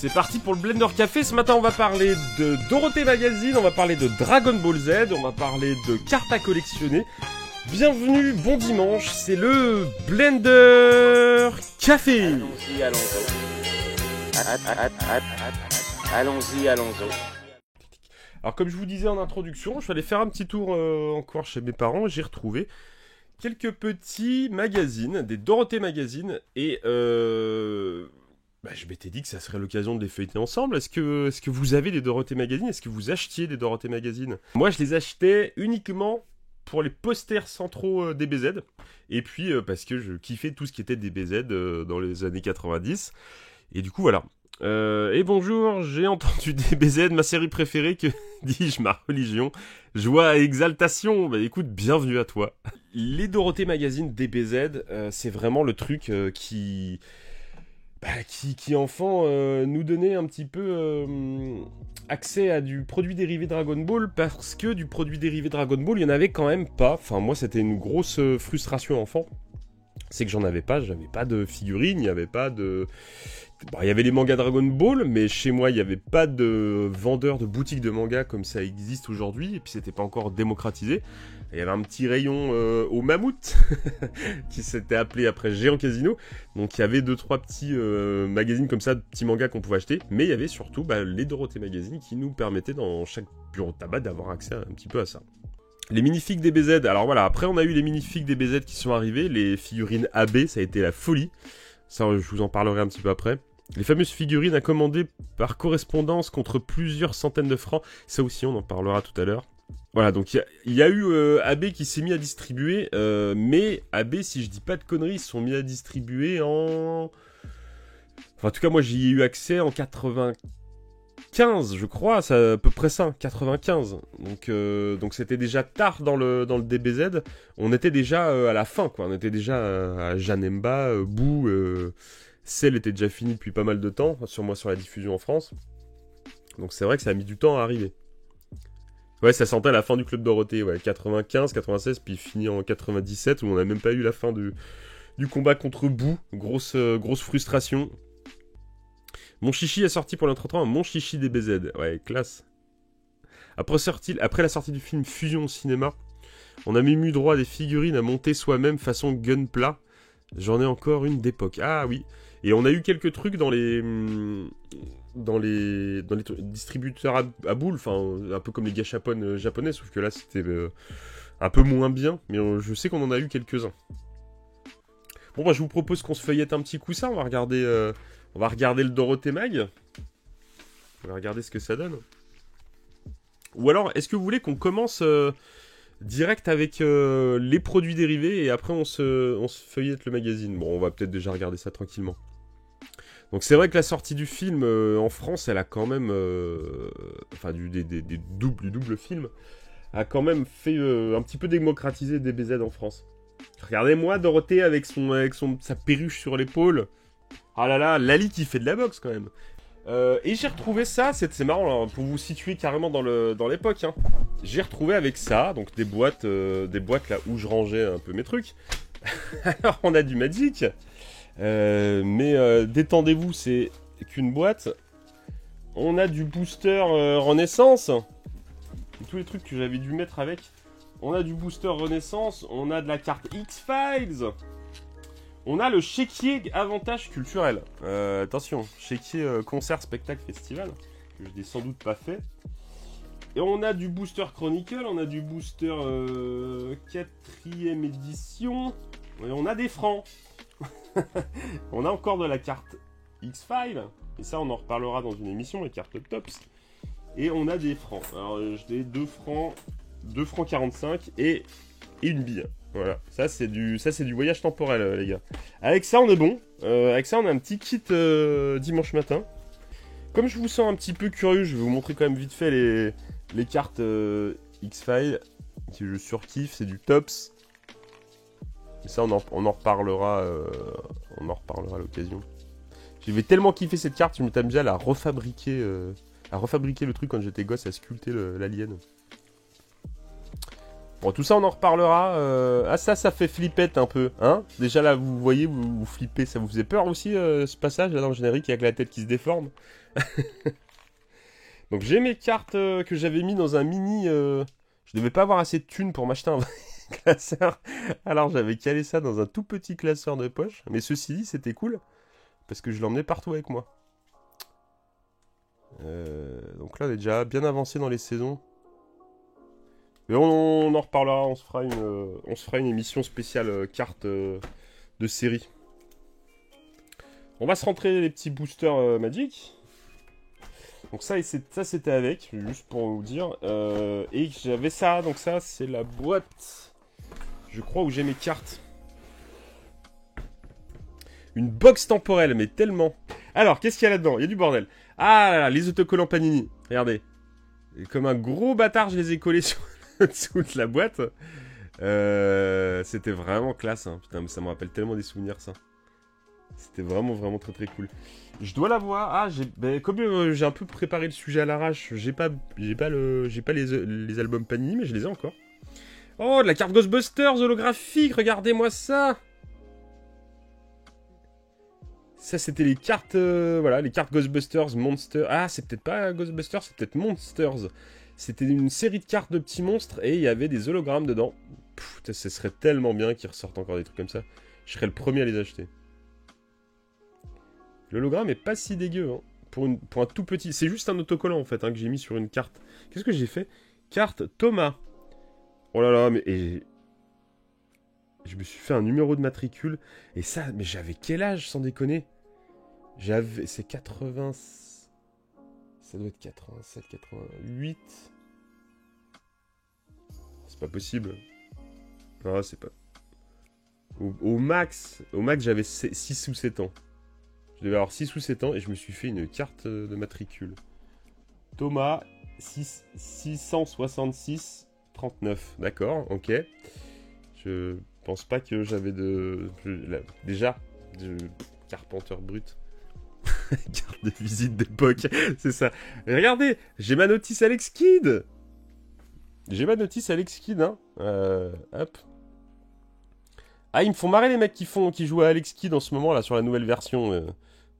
C'est parti pour le Blender Café. Ce matin, on va parler de Dorothée Magazine, on va parler de Dragon Ball Z, on va parler de cartes à collectionner. Bienvenue, bon dimanche, c'est le Blender Café. Allons-y, allons-y. Allons-y. Alors comme je vous disais en introduction, je suis allé faire un petit tour encore chez mes parents et j'ai retrouvé quelques petits magazines, des Dorothée Magazine, et je m'étais dit que ça serait l'occasion de les feuilleter ensemble. Est-ce que vous avez des Dorothée Magazine? Est-ce que vous achetiez des Dorothée Magazine? Moi, je les achetais uniquement pour les posters centraux DBZ, et puis parce que je kiffais tout ce qui était DBZ dans les années 90, et du coup voilà. Et bonjour, j'ai entendu DBZ, ma série préférée, que dis-je, ma religion, joie et exaltation. Bah écoute, bienvenue à toi. Les Dorothée Magazine DBZ, c'est vraiment le truc qui enfant nous donnait un petit peu accès à du produit dérivé Dragon Ball, parce que du produit dérivé Dragon Ball, il n'y en avait quand même pas. Enfin, moi, c'était une grosse frustration enfant. C'est que j'avais pas de figurines, il n'y avait pas de... Bon, il y avait les mangas Dragon Ball, mais chez moi, il n'y avait pas de vendeur de boutiques de mangas comme ça existe aujourd'hui, et puis c'était pas encore démocratisé. Il y avait un petit rayon au Mammouth, qui s'était appelé après Géant Casino, donc il y avait 2-3 petits magazines comme ça, de petits mangas qu'on pouvait acheter, mais il y avait surtout les Dorothée Magazine qui nous permettaient dans chaque bureau de tabac d'avoir accès un petit peu à ça. Les minifigs DBZ, alors voilà, après on a eu les minifigs DBZ qui sont arrivés, les figurines AB, ça a été la folie, ça je vous en parlerai un petit peu après. Les fameuses figurines à commander par correspondance contre plusieurs centaines de francs, ça aussi on en parlera tout à l'heure. Voilà, donc il y a eu AB qui s'est mis à distribuer, mais AB, si je dis pas de conneries, ils se sont mis à distribuer en... Enfin, en tout cas, moi j'y ai eu accès en 95, je crois, c'est à peu près ça, 95. Donc c'était déjà tard dans le DBZ, on était déjà à la fin, quoi. On était déjà à Janemba, Boo, Cell était déjà fini depuis pas mal de temps, sur la diffusion en France. Donc c'est vrai que ça a mis du temps à arriver. Ouais, ça sentait la fin du Club Dorothée, ouais, 95, 96, puis fini en 97, où on n'a même pas eu la fin du combat contre Boo. Grosse frustration. Mon Chichi a sorti pour l'entretemps un Mon Chichi DBZ. Ouais, classe. Après la sortie du film Fusion au cinéma, on a même eu droit à des figurines à monter soi-même façon Gunpla. J'en ai encore une d'époque. Ah oui. Et on a eu quelques trucs dans les distributeurs à boules, enfin un peu comme les gashapon japonais, sauf que là c'était un peu moins bien, mais je sais qu'on en a eu quelques-uns. Bon bah je vous propose qu'on se feuillette un petit coup ça, on va regarder le Dorothée Mag. On va regarder ce que ça donne. Ou alors, est-ce que vous voulez qu'on commence direct avec les produits dérivés et après on se feuillette le magazine? Bon, on va peut-être déjà regarder ça tranquillement. Donc c'est vrai que la sortie du film en France, elle a quand même... du double film, a quand même fait un petit peu démocratiser DBZ en France. Regardez-moi Dorothée avec sa perruche sur l'épaule. Ah là là, Lali qui fait de la boxe quand même. Et j'ai retrouvé ça, c'est marrant, là, pour vous situer carrément dans l'époque. Hein. J'ai retrouvé avec ça, donc des boîtes là où je rangeais un peu mes trucs. Alors on a du Magic. Mais détendez-vous, c'est qu'une boîte. On a du booster Renaissance. Et tous les trucs que j'avais dû mettre avec. On a du booster Renaissance. On a de la carte X-Files. On a le chéquier avantage culturel. Attention, chéquier concert, spectacle, festival. Que je n'ai sans doute pas fait. Et on a du booster Chronicle. On a du booster 4ème édition. Et on a des francs. On a encore de la carte X-File, et ça on en reparlera dans une émission, les cartes Tops. Et on a des francs. Alors j'ai 2 francs 45 et une bille. Voilà, ça c'est du voyage temporel les gars. Avec ça on est bon. Avec ça on a un petit kit dimanche matin. Comme je vous sens un petit peu curieux, je vais vous montrer quand même vite fait les cartes X-File que je surkiffe, c'est du Tops. Ça, on en reparlera à l'occasion. J'avais tellement kiffé cette carte, je m'étais amusé à refabriquer le truc quand j'étais gosse, à sculpter l'alien. Bon, tout ça, on en reparlera. Ah, ça fait flippette un peu, hein. Déjà, là, vous voyez, vous flippez. Ça vous faisait peur aussi, ce passage, là, dans le générique, avec la tête qui se déforme. Donc, j'ai mes cartes que j'avais mis dans un mini... Je devais pas avoir assez de thunes pour m'acheter un vrai classeur. Alors, j'avais calé ça dans un tout petit classeur de poche. Mais ceci dit, c'était cool. Parce que je l'emmenais partout avec moi. Donc là, on est déjà bien avancé dans les saisons. Mais on en reparlera, on se fera une émission spéciale carte de série. On va se rentrer les petits boosters Magic. Donc ça c'était avec, juste pour vous dire. Et j'avais ça, donc ça c'est la boîte, je crois, où j'ai mes cartes. Une box temporelle, mais tellement. Alors, qu'est-ce qu'il y a là-dedans? Il y a du bordel. Ah là là, les autocollants Panini. Regardez. Et comme un gros bâtard, je les ai collés sur dessous de la boîte. C'était vraiment classe. Hein. Putain, mais ça me rappelle tellement des souvenirs, ça. C'était vraiment, vraiment très, très cool. Je dois l'avoir. Ah, comme j'ai un peu préparé le sujet à l'arrache, j'ai pas les albums Panini, mais je les ai encore. Oh, de la carte Ghostbusters holographique. Regardez-moi ça. Ça, c'était les cartes, voilà, les cartes Ghostbusters, Monsters. Ah, c'est peut-être pas Ghostbusters, c'est peut-être Monsters. C'était une série de cartes de petits monstres et il y avait des hologrammes dedans. Pff, ce serait tellement bien qu'ils ressortent encore des trucs comme ça. Je serais le premier à les acheter. L'hologramme est pas si dégueu, hein, pour un tout petit. C'est juste un autocollant en fait, hein, que j'ai mis sur une carte. Qu'est-ce que j'ai fait? Carte Thomas. Oh là là, mais je me suis fait un numéro de matricule. Et ça, mais j'avais quel âge, sans déconner? C'est 80... Ça doit être 87, 88... C'est pas possible. Non, c'est pas... Au max, j'avais 6 ou 7 ans. Je devais avoir 6 ou 7 ans et je me suis fait une carte de matricule. Thomas, 666 39. D'accord, ok. Je pense pas que j'avais déjà de Carpenteur brut. Carte de visite d'époque, c'est ça. Mais regardez, j'ai ma notice Alex Kidd. Hein. Hop. Ah, ils me font marrer les mecs qui jouent à Alex Kidd en ce moment là sur la nouvelle version.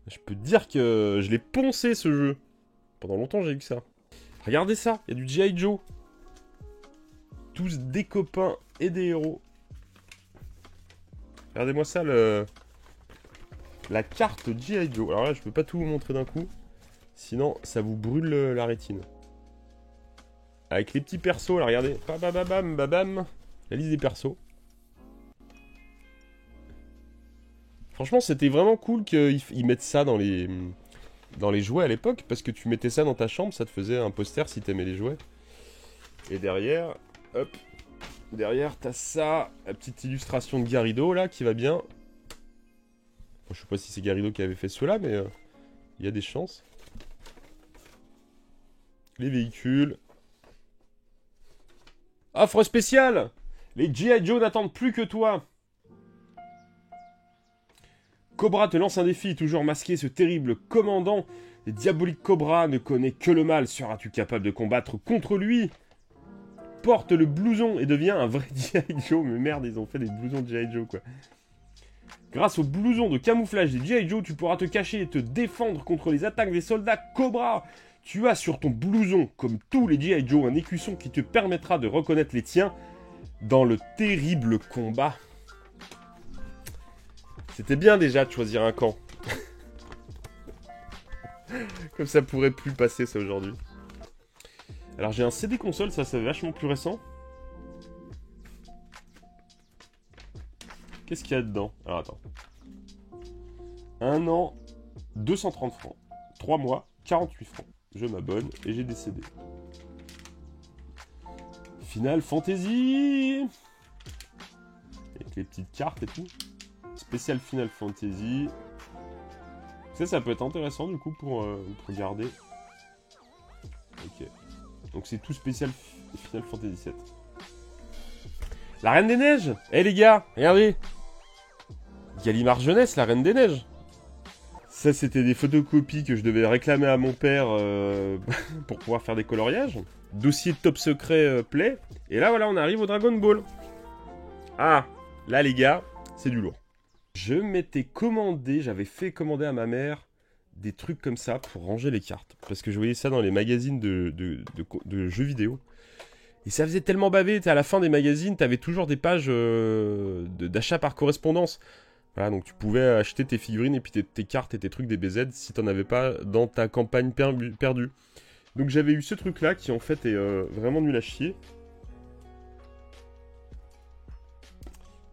Je peux te dire que je l'ai poncé ce jeu. Pendant longtemps j'ai eu que ça. Regardez ça, il y a du G.I. Joe. Tous des copains et des héros. Regardez-moi ça, la carte G.I. Joe. Alors là, je peux pas tout vous montrer d'un coup. Sinon, ça vous brûle la rétine. Avec les petits persos, là, regardez. Babam, babam. La liste des persos. Franchement, c'était vraiment cool qu'ils mettent ça dans les jouets à l'époque. Parce que tu mettais ça dans ta chambre, ça te faisait un poster si t'aimais les jouets. Et derrière, hop. Derrière, t'as ça, la petite illustration de Garrido, là, qui va bien. Bon, je sais pas si c'est Garrido qui avait fait cela, mais il y a des chances. Les véhicules. Offre spéciale! Les G.I. Joe n'attendent plus que toi! Cobra te lance un défi, toujours masqué, ce terrible commandant. Les diaboliques Cobra ne connaît que le mal. Seras-tu capable de combattre contre lui? Porte le blouson et devient un vrai G.I. Joe. Mais merde, ils ont fait des blousons de G.I. Joe, quoi. Grâce au blouson de camouflage des G.I. Joe, tu pourras te cacher et te défendre contre les attaques des soldats Cobra. Tu as sur ton blouson, comme tous les G.I. Joe, un écusson qui te permettra de reconnaître les tiens dans le terrible combat. C'était bien déjà de choisir un camp. Comme ça pourrait plus passer ça aujourd'hui. Alors j'ai un CD console, ça c'est vachement plus récent. Qu'est-ce qu'il y a dedans? Alors attends. 1 an, 230 francs. 3 mois, 48 francs. Je m'abonne et j'ai des CD. Final Fantasy. Avec les petites cartes et tout. Spécial Final Fantasy. Ça peut être intéressant du coup pour regarder. Ok. Donc c'est tout spécial Final Fantasy 7. La Reine des Neiges. Eh les gars, regardez. Gallimard Jeunesse, la Reine des Neiges. Ça, c'était des photocopies que je devais réclamer à mon père pour pouvoir faire des coloriages. Dossier top secret Play. Et là, voilà, on arrive au Dragon Ball. Ah, là, les gars, c'est du lourd. Je m'étais commandé, j'avais fait commander à ma mère des trucs comme ça pour ranger les cartes. Parce que je voyais ça dans les magazines de jeux vidéo. Et ça faisait tellement baver, à la fin des magazines, t'avais toujours des pages d'achat par correspondance. Voilà, donc tu pouvais acheter tes figurines et puis tes cartes et tes trucs DBZ si t'en avais pas dans ta campagne perdue. Donc j'avais eu ce truc là qui en fait est vraiment nul à chier.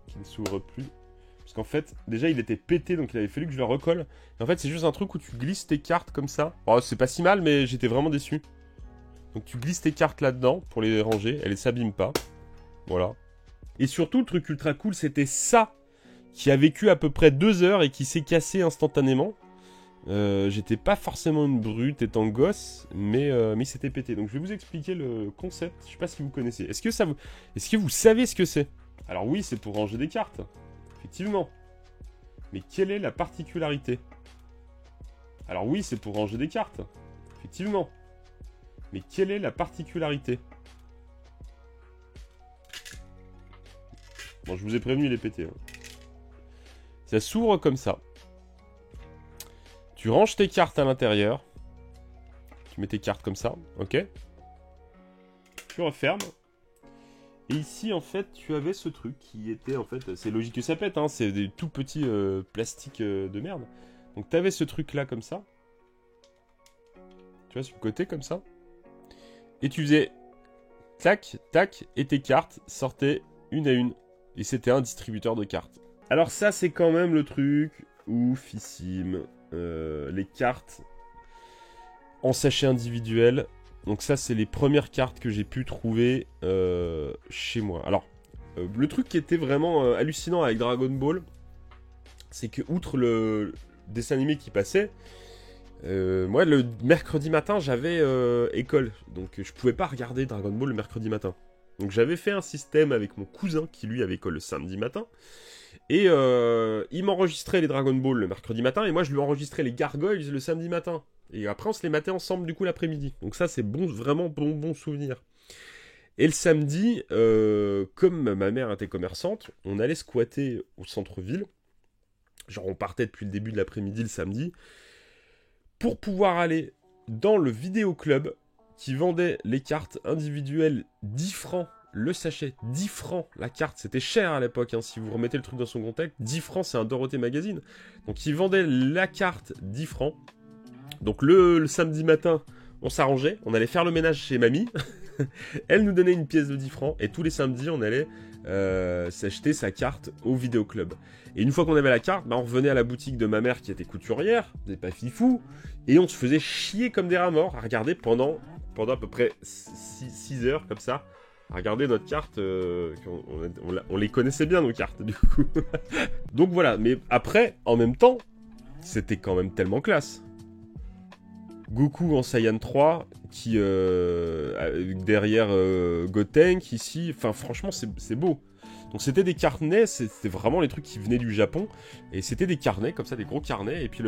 Qui ne s'ouvre plus. Parce qu'en fait, déjà il était pété donc il avait fallu que je le recolle. Et en fait c'est juste un truc où tu glisses tes cartes comme ça. Oh, c'est pas si mal mais j'étais vraiment déçu. Donc tu glisses tes cartes là-dedans pour les ranger, elles ne s'abîment pas. Voilà. Et surtout le truc ultra cool c'était ça qui a vécu à peu près 2 heures et qui s'est cassé instantanément. J'étais pas forcément une brute étant gosse, mais c'était pété. Donc je vais vous expliquer le concept, je sais pas si vous connaissez. Est-ce que vous savez ce que c'est? Alors oui, c'est pour ranger des cartes, effectivement. Mais quelle est la particularité? Alors oui, c'est pour ranger des cartes, effectivement. Mais quelle est la particularité? Bon, je vous ai prévenu, il est pété. Hein. Ça s'ouvre comme ça. Tu ranges tes cartes à l'intérieur. Tu mets tes cartes comme ça, ok? Tu refermes. Et ici, en fait, tu avais ce truc qui était, en fait, c'est logique que ça pète, hein, c'est des tout petits plastiques de merde. Donc, tu avais ce truc-là comme ça. Tu vois, sur le côté, comme ça. Et tu faisais tac, tac, et tes cartes sortaient une à une. Et c'était un distributeur de cartes. Alors ça, c'est quand même le truc oufissime. Les cartes en sachet individuel. Donc ça, c'est les premières cartes que j'ai pu trouver chez moi. Alors, le truc qui était vraiment hallucinant avec Dragon Ball, c'est que outre le dessin animé qui passait, moi, le mercredi matin, j'avais école. Donc je pouvais pas regarder Dragon Ball le mercredi matin. Donc j'avais fait un système avec mon cousin qui lui avait école le samedi matin. Et il m'enregistrait les Dragon Ball le mercredi matin et moi je lui enregistrais les Gargoyles le samedi matin. Et après on se les matait ensemble du coup l'après-midi. Donc ça c'est bon, vraiment bon souvenir. Et le samedi, comme ma mère était commerçante, on allait squatter au centre-ville. Genre on partait depuis le début de l'après-midi le samedi. Pour pouvoir aller dans le vidéoclub qui vendait les cartes individuelles 10 francs. Le sachet, 10 francs la carte, c'était cher à l'époque, hein, si vous remettez le truc dans son contexte, 10 francs c'est un Dorothée Magazine. Donc ils vendaient la carte 10 francs. Donc le samedi matin, on s'arrangeait, on allait faire le ménage chez mamie, elle nous donnait une pièce de 10 francs, et tous les samedis on allait s'acheter sa carte au vidéoclub. Et une fois qu'on avait la carte, bah, on revenait à la boutique de ma mère qui était couturière, des pas fifou, et on se faisait chier comme des rats morts à regarder pendant à peu près 6 heures comme ça. Regardez notre carte, on les connaissait bien nos cartes du coup. Donc voilà, mais après, en même temps, c'était quand même tellement classe. Goku en Saiyan 3, qui derrière Gotenk ici, enfin franchement c'est beau. Donc c'était des carnets, c'était vraiment les trucs qui venaient du Japon, et c'était des carnets comme ça, des gros carnets, et puis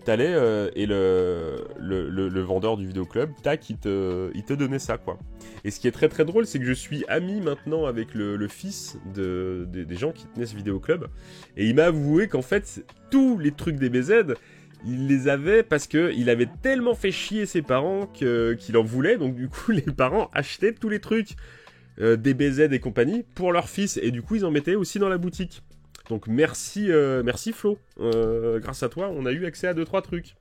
t'allais et le vendeur du vidéoclub, tac, il te donnait ça quoi. Et ce qui est très très drôle, c'est que je suis ami maintenant avec le fils des gens qui tenaient ce vidéoclub, et il m'a avoué qu'en fait tous les trucs des BZ, il les avait parce qu'il avait tellement fait chier ses parents qu'il en voulait, donc du coup les parents achetaient tous les trucs. DBZ et compagnie pour leur fils et du coup ils en mettaient aussi dans la boutique. Donc merci Flo, grâce à toi on a eu accès à 2-3 trucs.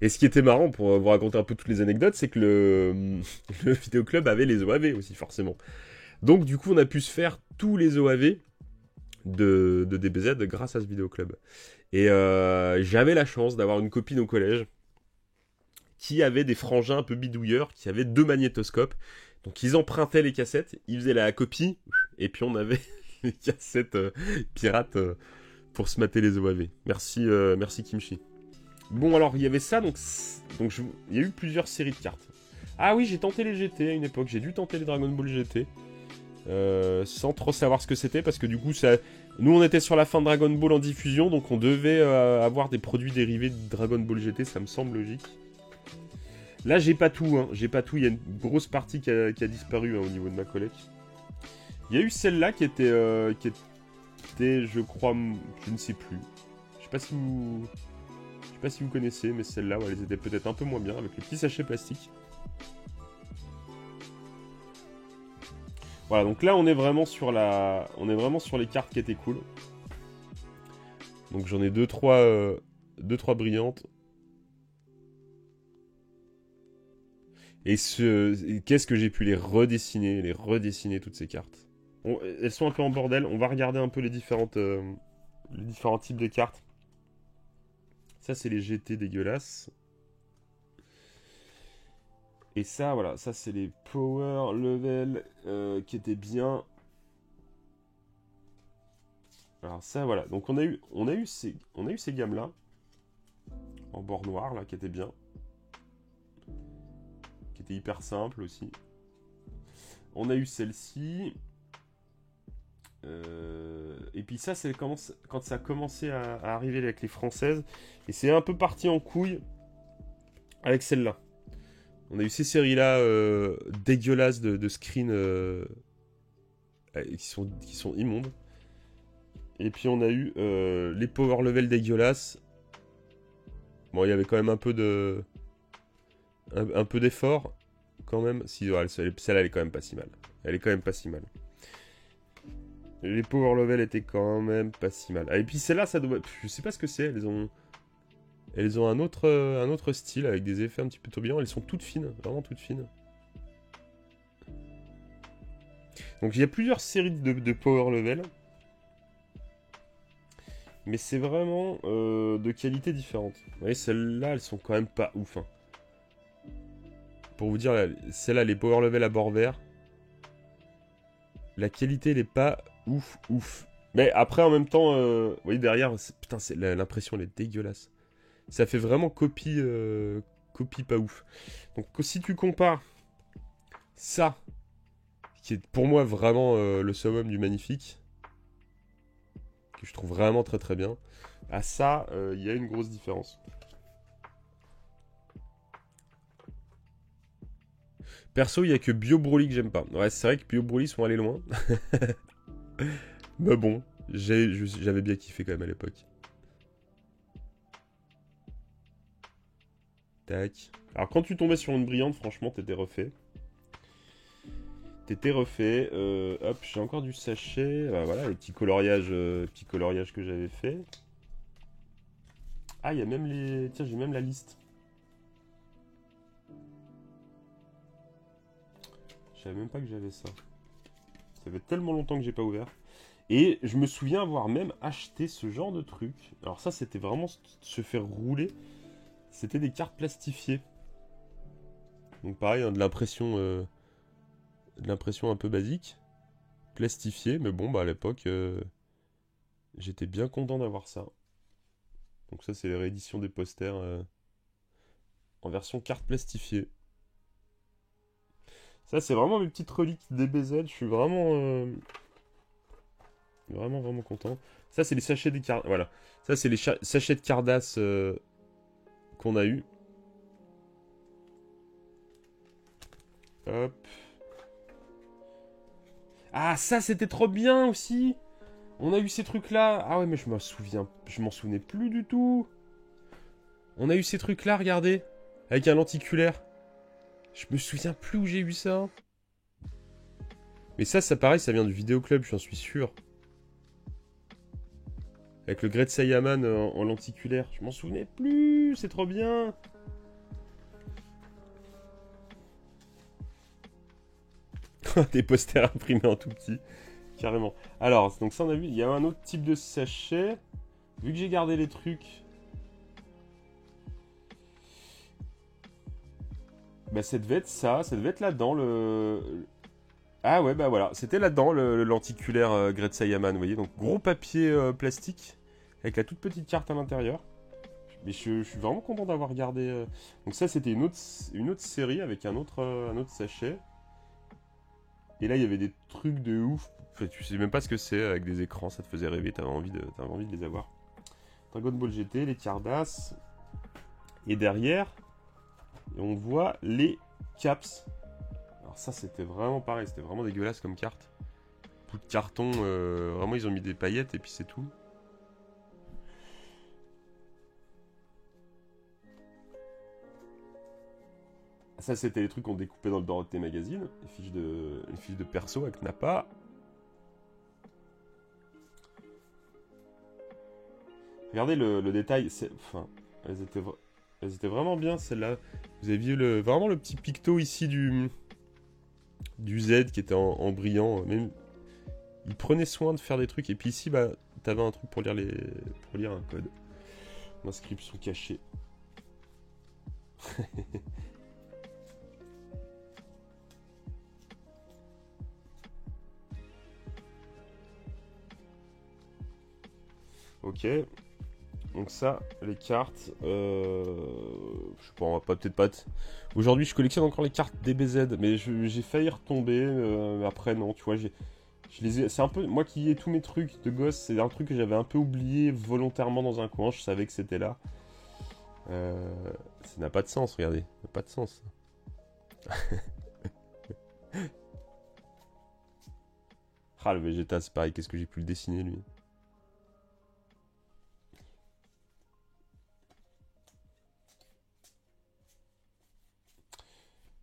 Et ce qui était marrant pour vous raconter un peu toutes les anecdotes, c'est que le vidéoclub avait les OAV aussi forcément. Donc du coup on a pu se faire tous les OAV de DBZ grâce à ce vidéoclub. Et j'avais la chance d'avoir une copine au collège qui avait des frangins un peu bidouilleurs, qui avaient 2 magnétoscopes. Donc ils empruntaient les cassettes, ils faisaient la copie, et puis on avait les cassettes pirates pour se mater les OAV. Merci Kimchi. Bon alors il y avait ça, donc il y a eu plusieurs séries de cartes. Ah oui, j'ai tenté les GT à une époque, j'ai dû tenter les Dragon Ball GT. Sans trop savoir ce que c'était, parce que du coup ça, Nous, on était sur la fin de Dragon Ball en diffusion, donc on devait avoir des produits dérivés de Dragon Ball GT, ça me semble logique. Là, j'ai pas tout, hein. J'ai pas tout. Il y a une grosse partie qui a disparu au niveau de ma collecte. Il y a eu celle-là qui était, je crois, je ne sais plus. Je sais pas si vous connaissez, mais celle-là, ouais, elles étaient peut-être un peu moins bien avec les petits sachets plastiques. Voilà, donc là, on est vraiment sur les cartes qui étaient cool. Donc j'en ai 2-3 brillantes. Et qu'est-ce que j'ai pu les redessiner toutes ces cartes. Elles sont un peu en bordel. On va regarder un peu les différents types de cartes. Ça, c'est les GT dégueulasses. Et ça, voilà, ça c'est les Power Level qui étaient bien. Alors ça, voilà. Donc on a eu ces gammes-là en bord noir là qui étaient bien, qui étaient hyper simples aussi. On a eu celle-ci. Et puis ça, c'est quand ça a commencé à arriver avec les françaises. Et c'est un peu parti en couille avec celle-là. On a eu ces séries-là dégueulasses de screens qui sont immondes. Et puis on a eu les power level dégueulasses. Bon, il y avait quand même un peu d'effort quand même. Si, ouais, celle-là, elle est quand même pas si mal. Elle est quand même pas si mal. Les power level étaient quand même pas si mal. Ah, et puis celle-là, ça doit... Je sais pas ce que c'est. Elles ont un autre style avec des effets un petit peu tourbillants. Elles sont toutes fines, vraiment toutes fines. Donc il y a plusieurs séries de power level. Mais c'est vraiment de qualité différente. Vous voyez, celles-là, elles sont quand même pas ouf. Hein. Pour vous dire, celle-là, les power level à bord vert. La qualité, elle est pas ouf. Mais après, en même temps, vous voyez, derrière, putain, l'impression, elle est dégueulasse. Ça fait vraiment copie pas ouf. Donc si tu compares ça, qui est pour moi vraiment le summum du magnifique, que je trouve vraiment très très bien, à ça, il y a une grosse différence. Perso, il n'y a que Bio Broly que j'aime pas. Ouais, c'est vrai que Bio Broly sont allés loin. Mais bon, j'avais bien kiffé quand même à l'époque. Tac. Alors quand tu tombais sur une brillante, franchement, t'étais refait. Hop, j'ai encore du sachet. Bah, voilà, les petits coloriages que j'avais fait. Ah, il y a même les... Tiens, j'ai même la liste. Je savais même pas que j'avais ça. Ça fait tellement longtemps que j'ai pas ouvert. Et je me souviens avoir même acheté ce genre de truc. Alors ça, c'était vraiment se faire rouler. C'était des cartes plastifiées. Donc pareil, hein, de l'impression un peu basique. Plastifiée, mais bon, bah à l'époque, j'étais bien content d'avoir ça. Donc ça, c'est les rééditions des posters en version carte plastifiée. Ça, c'est vraiment mes petites reliques DBZ. Je suis vraiment... Vraiment content. Ça, c'est les sachets des cartes. Voilà. Ça, c'est les sachets de Cardass qu'on a eu. Hop. Ah, ça, c'était trop bien aussi. On a eu ces trucs-là. Ah ouais, mais je m'en souvenais plus du tout. On a eu ces trucs-là, regardez. Avec un lenticulaire. Je me souviens plus où j'ai eu ça. Mais ça pareil, ça vient du vidéoclub, j'en suis sûr. Avec le Great Saiyaman en lenticulaire. Je m'en souvenais plus, c'est trop bien. Des posters imprimés en tout petit. Carrément. Alors, donc ça on a vu, il y a un autre type de sachet. Vu que j'ai gardé les trucs... Bah ça devait être ça, ça devait être là-dedans le... Ah ouais, bah voilà, c'était là-dedans le lenticulaire Great Saiyaman, vous voyez. Donc gros papier plastique, avec la toute petite carte à l'intérieur. Mais je suis vraiment content d'avoir gardé... Donc ça c'était une autre série avec un autre sachet. Et là il y avait des trucs de ouf. Tu sais même pas ce que c'est avec des écrans, ça te faisait rêver, t'avais envie de les avoir. Dragon Ball GT, les Cardass. Et derrière, on voit les caps. Alors ça, c'était vraiment pareil, c'était vraiment dégueulasse comme carte. Bout de carton, vraiment ils ont mis des paillettes et puis c'est tout. Ça, c'était les trucs qu'on découpait dans le Dorothée Magazine. Les fiches de perso avec Nappa. Regardez le détail. Enfin, elles étaient vraiment bien, celles-là. Vous avez vu vraiment le petit picto ici du Z qui était en brillant. Même, il prenait soin de faire des trucs. Et puis ici, bah, t'avais un truc pour lire un code. Inscription cachée. Ok. Donc ça, les cartes, je sais pas, on va peut-être pas... Aujourd'hui, je collectionne encore les cartes DBZ, mais j'ai failli retomber, après non, tu vois, c'est un peu, moi qui ai tous mes trucs de gosse, c'est un truc que j'avais un peu oublié volontairement dans un coin, je savais que c'était là. Ça n'a pas de sens, regardez, ça n'a pas de sens. Ah, le Vegeta, c'est pareil, qu'est-ce que j'ai pu le dessiner, lui.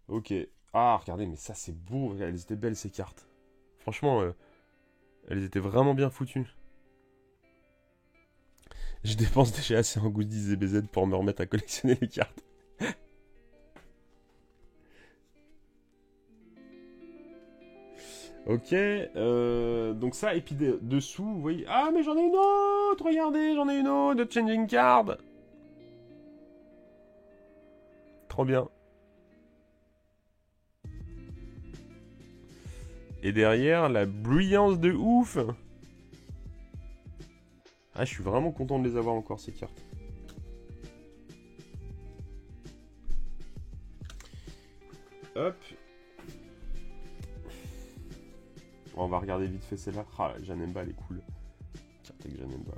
Ok. Ah, regardez, mais ça, c'est beau. Elles étaient belles, ces cartes. Franchement, elles étaient vraiment bien foutues. Je dépense déjà assez en goodies et BZ pour me remettre à collectionner les cartes. Ok. Donc ça, et puis dessous, vous voyez... Ah, mais j'en ai une autre. Regardez, j'en ai une autre de Changing Card. Trop bien. Et derrière, la brillance de ouf. Ah, je suis vraiment content de les avoir encore, ces cartes. Hop. On va regarder vite fait celle-là. Ah, Janemba, elle est cool. Carte avec Janemba.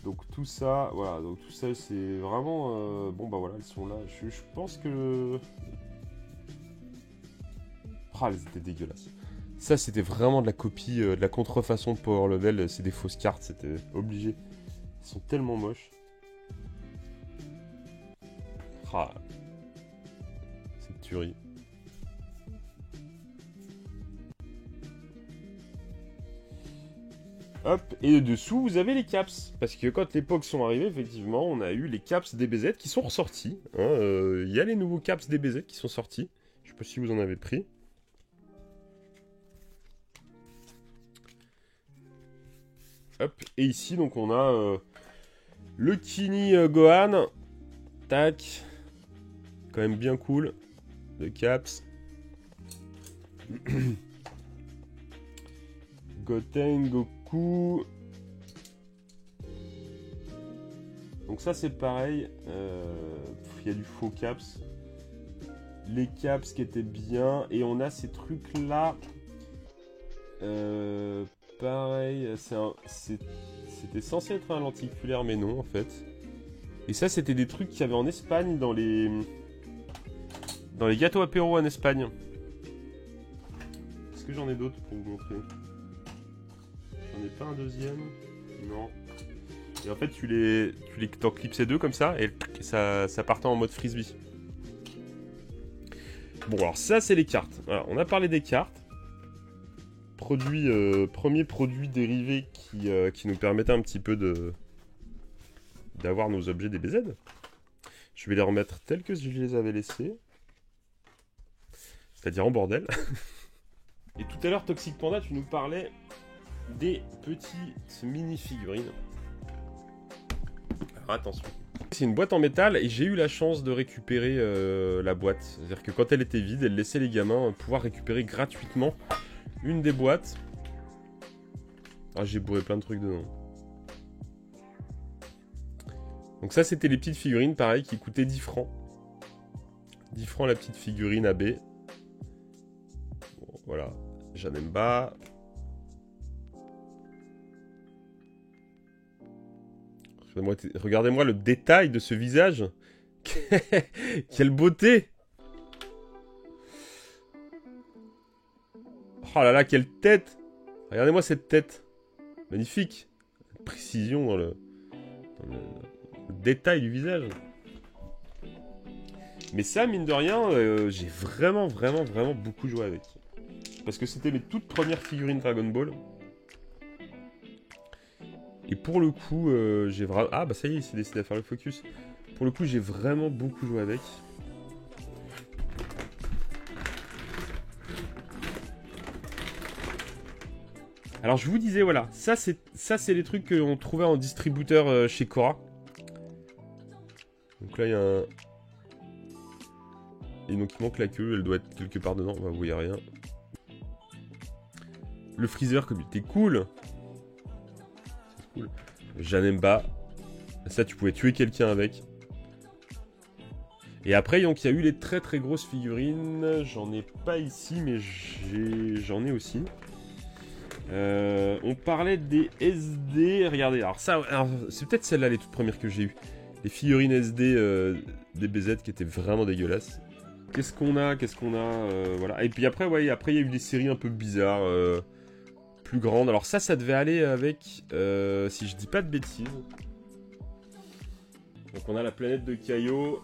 Donc tout ça, voilà, donc tout ça c'est vraiment... bon bah voilà, elles sont là. Je pense que... Ah, elles étaient dégueulasses. Ça c'était vraiment de la copie, de la contrefaçon de Power Level, c'est des fausses cartes, c'était obligé. Elles sont tellement moches. Ah. C'est une tuerie. Hop, et dessous, vous avez les caps. Parce que quand les POG sont arrivés, effectivement, on a eu les caps DBZ qui sont ressortis. Il y a les nouveaux caps DBZ qui sont sortis. Je sais pas si vous en avez pris. Hop, et ici, donc, on a le Kini Gohan. Tac. Quand même bien cool. De caps. Goten, Goku. Donc ça c'est pareil. Il y a du faux caps. Les caps qui étaient bien. Et on a ces trucs là. Pareil. C'était censé être un lenticulaire mais non en fait. Et ça c'était des trucs qu'il y avait en Espagne dans les gâteaux apéro en Espagne. Est-ce que j'en ai d'autres pour vous montrer? J'en ai pas un deuxième. Non. Et en fait, t'en clipsais deux comme ça, et ça partait en mode frisbee. Bon, alors ça, c'est les cartes. Voilà, on a parlé des cartes. Premier produit dérivé qui nous permettait un petit peu d'avoir nos objets DBZ. Je vais les remettre tels que je les avais laissés. C'est-à-dire en bordel. Et tout à l'heure, Toxic Panda, tu nous parlais des petites mini-figurines. Alors attention. C'est une boîte en métal et j'ai eu la chance de récupérer la boîte. C'est-à-dire que quand elle était vide, elle laissait les gamins pouvoir récupérer gratuitement une des boîtes. Ah, j'ai bourré plein de trucs dedans. Donc ça, c'était les petites figurines, pareil, qui coûtaient 10 francs. 10 francs la petite figurine AB. Voilà, Janemba. Regardez-moi le détail de ce visage. Quelle beauté! Oh là là, quelle tête! Regardez-moi cette tête. Magnifique. Précision dans le détail du visage. Mais ça, mine de rien, j'ai vraiment beaucoup joué avec. Parce que c'était mes toutes premières figurines Dragon Ball. Et pour le coup, j'ai vraiment... Ah bah ça y est, il s'est décidé à faire le focus. Pour le coup, j'ai vraiment beaucoup joué avec. Alors je vous disais, voilà, ça c'est les trucs qu'on trouvait en distributeur chez Cora. Donc là, il y a un... Et donc il manque la queue, elle doit être quelque part dedans, bah, vous voyez rien. Le freezer, comme il était cool. C'est cool. Janemba. Ça, tu pouvais tuer quelqu'un avec. Et après, donc, il y a eu les très grosses figurines. J'en ai pas ici, mais j'en ai aussi. On parlait des SD. Regardez, alors ça, c'est peut-être celle-là les toutes premières que j'ai eues. Les figurines SD des BZ qui étaient vraiment dégueulasses. Qu'est-ce qu'on a voilà. Et puis après, ouais, après il y a eu des séries un peu bizarres, plus grandes. Alors ça devait aller avec, si je dis pas de bêtises. Donc on a la planète de Kaio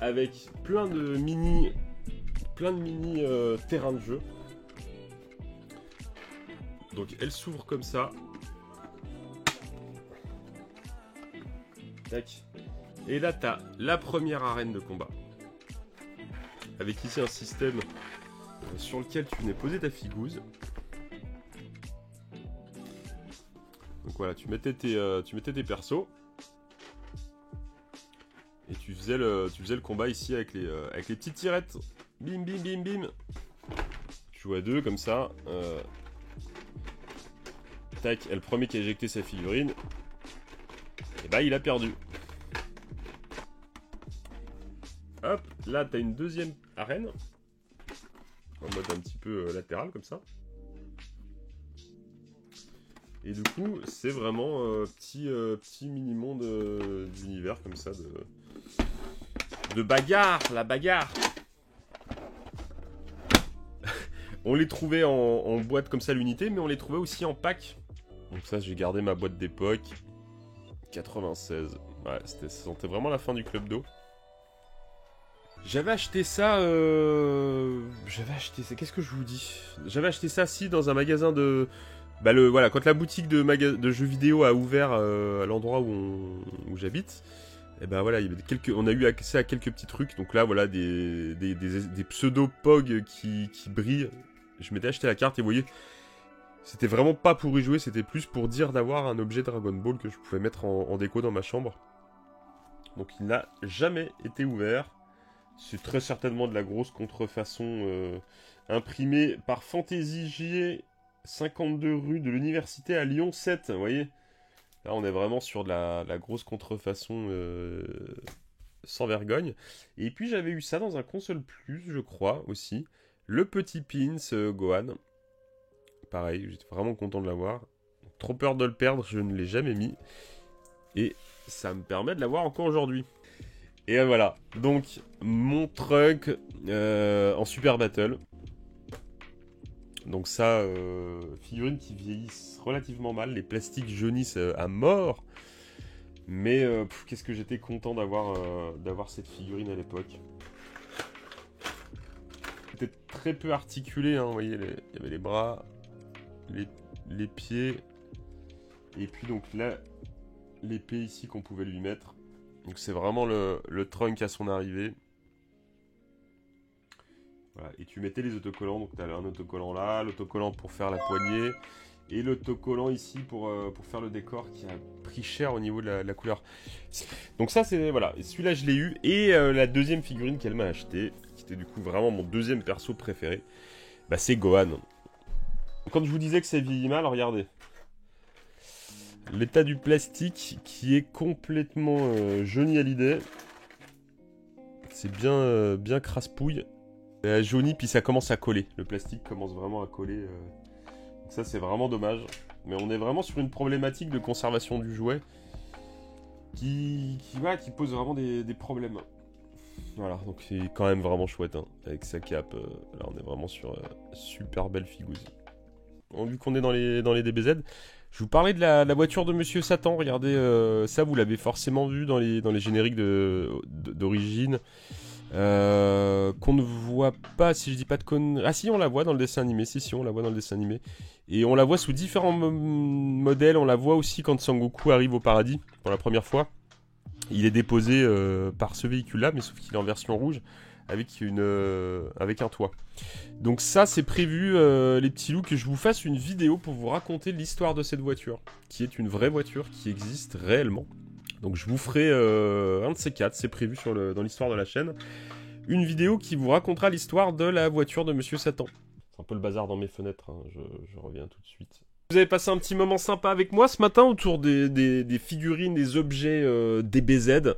avec plein de mini terrains de jeu. Donc elle s'ouvre comme ça. Tac. Et là t'as la première arène de combat. Avec ici un système sur lequel tu venais poser ta figouze. Donc voilà, tu mettais tes persos. Et tu faisais le combat ici avec les petites tirettes. Bim, bim, bim, bim. Tu jouais à deux comme ça. Tac, et le premier qui a éjecté sa figurine, et bah il a perdu. Hop, là t'as une deuxième arène. En mode un petit peu latéral comme ça. Et du coup, c'est vraiment petit mini-monde d'univers comme ça, de bagarre, la bagarre. On les trouvait en boîte comme ça l'unité, mais on les trouvait aussi en pack. Donc ça, j'ai gardé ma boîte d'époque. 96. Ouais, ça sentait vraiment la fin du club d'eau. J'avais acheté ça... Qu'est-ce que je vous dis? J'avais acheté ça, si, dans un magasin de... Bah voilà, quand la boutique de jeux vidéo a ouvert à l'endroit où j'habite, et ben voilà, il y avait on a eu accès à quelques petits trucs. Donc là, voilà, des pseudo-POG qui brillent. Je m'étais acheté la carte et vous voyez, c'était vraiment pas pour y jouer, c'était plus pour dire d'avoir un objet Dragon Ball que je pouvais mettre en déco dans ma chambre. Donc il n'a jamais été ouvert. C'est très certainement de la grosse contrefaçon imprimée par Fantasy J, 52 rue de l'Université à Lyon 7, vous voyez. Là on est vraiment sur de la grosse contrefaçon sans vergogne. Et puis j'avais eu ça dans un console plus, je crois, aussi. Le petit pins Gohan. Pareil, j'étais vraiment content de l'avoir. Trop peur de le perdre, je ne l'ai jamais mis. Et ça me permet de l'avoir encore aujourd'hui. Et voilà, donc mon truck en Super Battle. Donc ça, figurines qui vieillissent relativement mal, les plastiques jaunissent à mort. Mais qu'est-ce que j'étais content d'avoir cette figurine à l'époque. C'était très peu articulé, hein, vous voyez, il y avait les bras, les pieds, et puis donc là, l'épée ici qu'on pouvait lui mettre. Donc c'est vraiment le trunk à son arrivée. Voilà, et tu mettais les autocollants, donc tu avais un autocollant là, l'autocollant pour faire la poignée, et l'autocollant ici pour faire le décor qui a pris cher au niveau de la couleur. Donc ça c'est, voilà, celui-là je l'ai eu, et la deuxième figurine qu'elle m'a achetée, qui était du coup vraiment mon deuxième perso préféré, bah c'est Gohan. Quand je vous disais que ça vieillit mal, regardez. L'état du plastique qui est complètement jauni à l'idée. C'est bien crasse-pouille. jauni, puis ça commence à coller. Le plastique commence vraiment à coller. Donc ça, c'est vraiment dommage. Mais on est vraiment sur une problématique de conservation du jouet qui pose vraiment des problèmes. Voilà, donc c'est quand même vraiment chouette, hein, avec sa cape. Là, on est vraiment sur super belle figouze. Bon, vu qu'on est dans les DBZ, je vous parlais de la voiture de Monsieur Satan. Regardez, ça, vous l'avez forcément vu dans les génériques d'origine. Qu'on ne voit pas, si je dis pas de conneries. Ah si, on la voit dans le dessin animé. Si, on la voit dans le dessin animé. Et on la voit sous différents modèles. On la voit aussi quand Sangoku arrive au paradis pour la première fois. Il est déposé par ce véhicule-là, mais sauf qu'il est en version rouge avec un toit. Donc ça, c'est prévu, les petits loups, que je vous fasse une vidéo pour vous raconter l'histoire de cette voiture, qui est une vraie voiture qui existe réellement. Donc je vous ferai un de ces quatre, c'est prévu dans l'histoire de la chaîne, une vidéo qui vous racontera l'histoire de la voiture de Monsieur Satan. C'est un peu le bazar dans mes fenêtres, hein, je reviens tout de suite. Vous avez passé un petit moment sympa avec moi ce matin autour des figurines, des objets DBZ.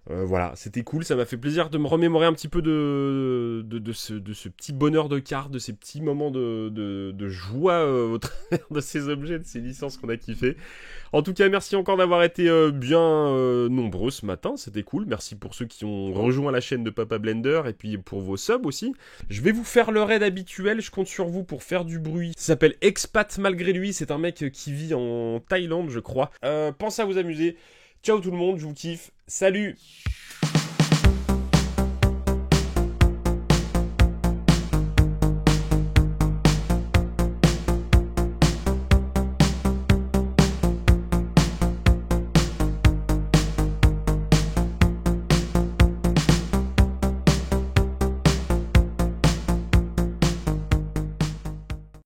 Voilà, c'était cool, ça m'a fait plaisir de me remémorer un petit peu de ce petit bonheur de cartes, de ces petits moments de joie au travers de ces objets, de ces licences qu'on a kiffé. En tout cas, merci encore d'avoir été bien nombreux ce matin, c'était cool. Merci pour ceux qui ont rejoint la chaîne de Papa Blender et puis pour vos subs aussi. Je vais vous faire le raid habituel, je compte sur vous pour faire du bruit. Ça s'appelle Expat malgré lui, c'est un mec qui vit en Thaïlande, je crois. Pensez à vous amuser. Ciao tout le monde, je vous kiffe. Salut!